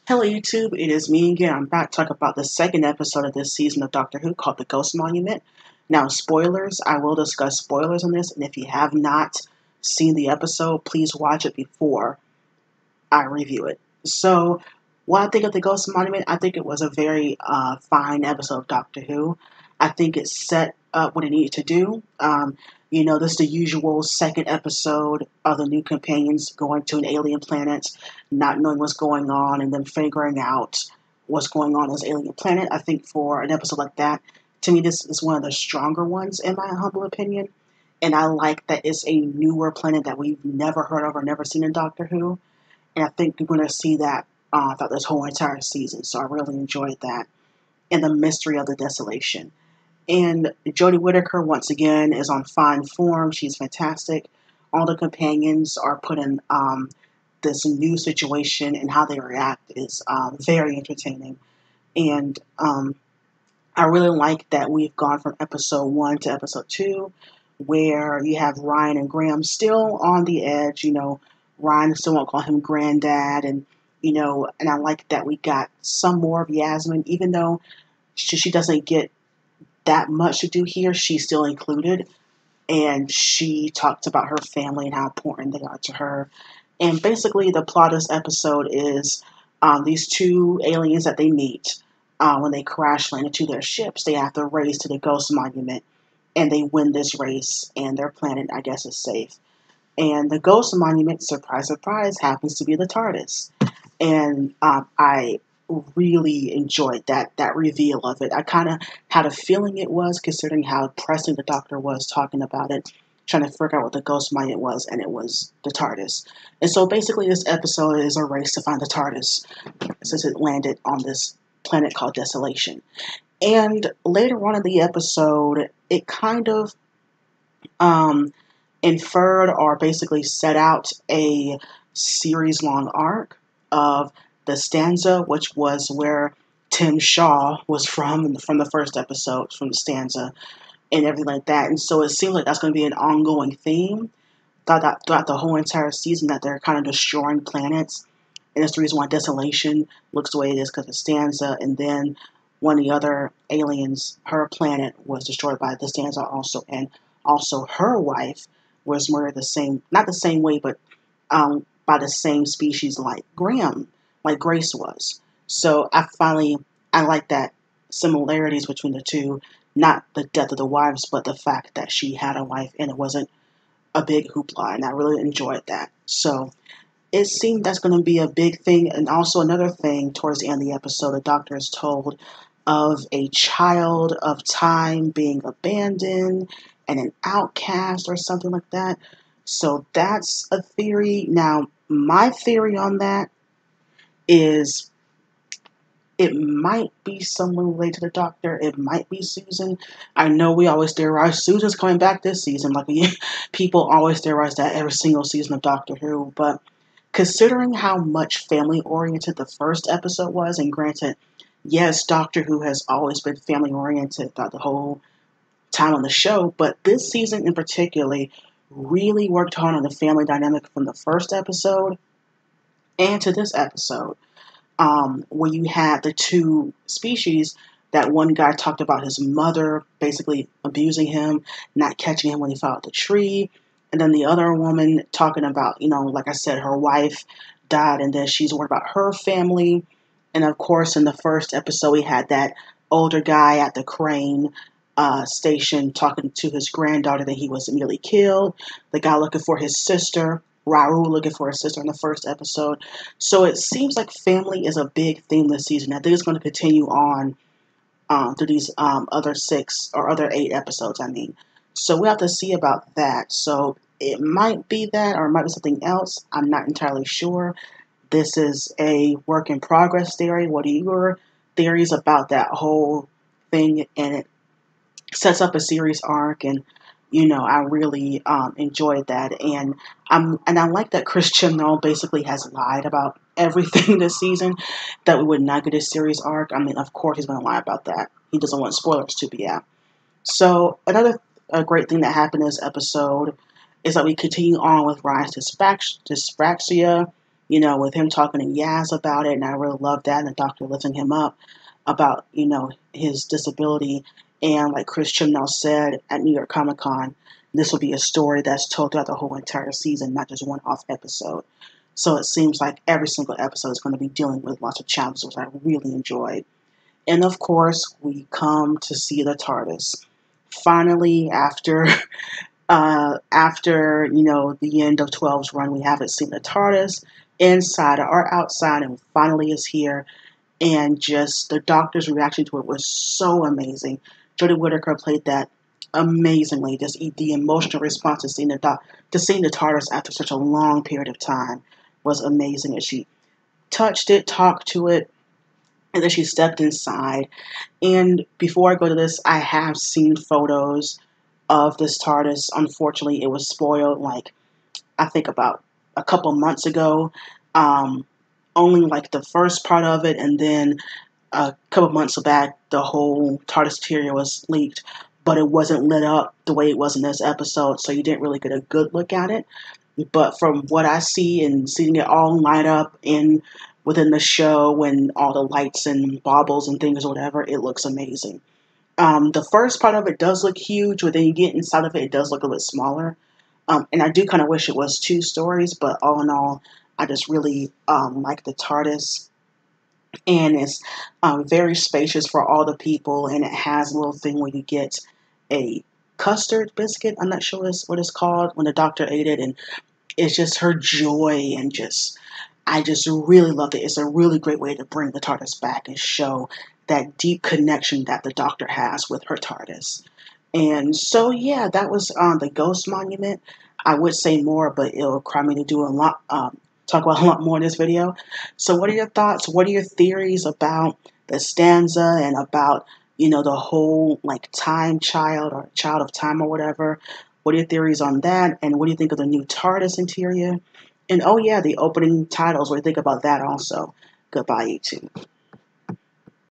Hello YouTube, it is me again. I'm back to talk about the second episode of this season of Doctor Who called The Ghost Monument. Now, spoilers, I will discuss spoilers on this, and if you have not seen the episode, please watch it before I review it. So, what I think of The Ghost Monument, I think it was a very fine episode of Doctor Who. I think it set up what it needed to do. This is the usual second episode of the new companions going to an alien planet, not knowing what's going on, and then figuring out what's going on this alien planet. I think for an episode like that, to me, this is one of the stronger ones, in my humble opinion. And I like that it's a newer planet that we've never heard of or never seen in Doctor Who. And I think you're going to see that throughout this whole entire season. So I really enjoyed that. And the mystery of the desolation. And Jodie Whittaker, once again, is on fine form. She's fantastic. All the companions are put in this new situation, and how they react is very entertaining. And I really like that we've gone from episode 1 to episode 2, where you have Ryan and Graham still on the edge. Ryan still won't call him granddad, and I like that we got some more of Yasmin, even though she doesn't get that much to do here. She's still included, and she talks about her family and how important they are to her. And basically, the plot of this episode is these two aliens that they meet when they crash land into their ships. They have to race to the Ghost Monument, and they win this race, and their planet, I guess, is safe. And the Ghost Monument, surprise, surprise, happens to be the TARDIS. And I really enjoyed that reveal of it. I kind of had a feeling it was, considering how pressing the Doctor was talking about it, trying to figure out what the Ghost Monument was, and it was the TARDIS. And so basically this episode is a race to find the TARDIS, since it landed on this planet called Desolation. And later on in the episode, it kind of inferred or basically set out a series-long arc of the stanza, which was where Tim Shaw was from the first episode, from the stanza, and everything like that. And so it seems like that's going to be an ongoing theme throughout the whole entire season, that they're kind of destroying planets. And that's the reason why Desolation looks the way it is, because of stanza. And then one of the other aliens, her planet was destroyed by the stanza also, and also her wife was murdered not the same way, but by the same species like Grace was. So I like that similarities between the two, not the death of the wives, but the fact that she had a wife and it wasn't a big hoopla, and I really enjoyed that. So it seemed that's going to be a big thing. And also another thing, towards the end of the episode, the Doctor is told of a child of time being abandoned and an outcast or something like that. So that's a theory. Now, my theory on that is it might be someone related to the Doctor. It might be Susan. I know we always theorize Susan's coming back this season. People always theorize that every single season of Doctor Who. But considering how much family-oriented the first episode was, and granted, yes, Doctor Who has always been family-oriented throughout the whole time on the show, but this season in particular really worked hard on the family dynamic from the first episode and to this episode, where you had the two species. That one guy talked about his mother basically abusing him, not catching him when he fell out the tree. And then the other woman talking about, like I said, her wife died, and then she's worried about her family. And of course, in the first episode, we had that older guy at the crane station talking to his granddaughter that he was immediately killed. The guy looking for his sister, Raul looking for his sister in the first episode. So it seems like family is a big theme this season. I think it's going to continue on through these other 6 or other 8 episodes, I mean. So we have to see about that. So it might be that, or it might be something else. I'm not entirely sure. This is a work in progress theory. What are your theories about that whole thing? And it sets up a series arc, and I really enjoyed that. And I like that Chris Chibnall basically has lied about everything this season, that we would not get a series arc. I mean, of course he's going to lie about that. He doesn't want spoilers to be out. So another great thing that happened in this episode is that we continue on with Ryan's dyspraxia. with him talking to Yaz about it, and I really loved that, and the doctor lifting him up about, his disability. And like Chris Chibnall said at New York Comic Con, this will be a story that's told throughout the whole entire season, not just one off episode. So it seems like every single episode is going to be dealing with lots of challenges, which I really enjoyed. And of course, we come to see the TARDIS. Finally, after the end of 12's run, we haven't seen the TARDIS inside or outside, and finally is here. And just the Doctor's reaction to it was so amazing. Jodie Whittaker played that amazingly. Just the emotional response to seeing the TARDIS after such a long period of time was amazing. As she touched it, talked to it, and then she stepped inside. And before I go to this, I have seen photos of this TARDIS. Unfortunately, it was spoiled, like, I think about a couple months ago. Only like the first part of it, and then a couple months back, the whole TARDIS interior was leaked, but it wasn't lit up the way it was in this episode, so you didn't really get a good look at it. But from what I see and seeing it all light up within the show and all the lights and baubles and things or whatever, it looks amazing. The first part of it does look huge, but then you get inside of it, it does look a bit smaller. And I do kind of wish it was 2 stories, but all in all, I just really like the TARDIS. And it's very spacious for all the people, and it has a little thing where you get a custard biscuit. I'm not sure what it's called when the Doctor ate it, and it's just her joy, and I just really loved it. It's a really great way to bring the TARDIS back and show that deep connection that the Doctor has with her TARDIS. And so, yeah, that was the Ghost Monument. I would say more, but it'll require me to do a lot, talk about a lot more in this video. So what are your thoughts? What are your theories about the stanza and about, the whole, like, time child or child of time or whatever? What are your theories on that? And what do you think of the new TARDIS interior? And oh yeah, the opening titles. What do you think about that also? Goodbye, YouTube.